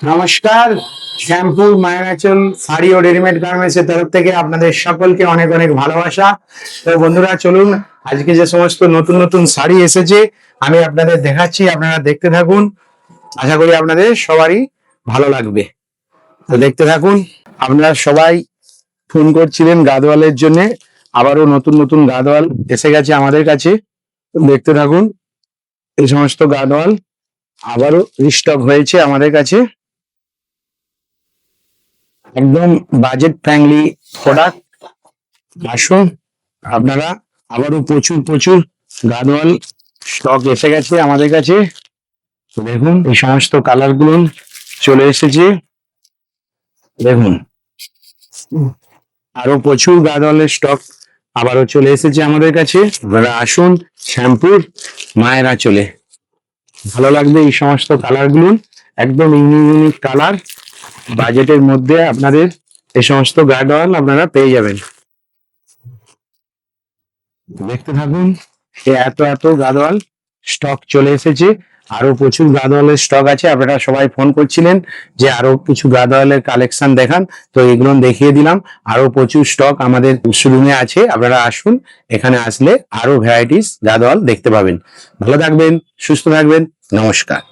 নমস্কার, শ্যামপুর মায়াচল শাড়ি ও readymade garments এর তরফ থেকে আপনাদের সকলকে অনেক অনেক ভালোবাসা। তো বন্ধুরা, চলুন আজকে যে সমস্ত নতুন নতুন শাড়ি এসেছে আমি আপনাদের দেখাচ্ছি, আপনারা দেখতে থাকুন। আশা করি আপনাদের সবারই ভালো লাগবে। তো দেখতে থাকুন। আপনারা সবাই ফোন করছিলেন গাদোয়ালের জন্য, আবারও নতুন নতুন গাদোয়াল এসে গেছে আমাদের কাছে। দেখতে থাকুন, এই সমস্ত গাদোয়াল আবারও রিস্টক হয়েছে আমাদের কাছে। একদম বাজেট ফ্রেন্ডলি প্রোডাক্ট। আসুন, আপনারা আবারও প্রচুর প্রচুর গাদোয়াল স্টক এসে গেছে আমাদের কাছে। দেখুন, এই সমস্ত কালার গুলো চলে এসেছে। দেখুন, আরো প্রচুর গাদোয়ালের স্টক আবারও চলে এসেছে আমাদের কাছে। আপনারা আসুন শ্যামপুর মায়ের আঁচলে। ভালো লাগবে এই সমস্ত কালার গুলো, একদম ইউনিক কালার। বাজেটের মধ্যে আপনাদের এই সমস্ত গাদোয়াল আপনারা পেয়ে যাবেন। দেখতে থাকুন, এত এত গাদোয়াল স্টক চলে এসেছে। আরো প্রচুর গাদোয়ালের স্টক আছে। আপনারা সবাই ফোন করছিলেন যে আরো কিছু গাদোয়ালের কালেকশন দেখান, তো এগুলো দেখিয়ে দিলাম। আরো প্রচুর স্টক আমাদের শোরুমে আছে। আপনারা আসুন, এখানে আসলে আরো ভ্যারাইটিস গাদোয়াল দেখতে পাবেন। ভালো থাকবেন, সুস্থ থাকবেন, নমস্কার।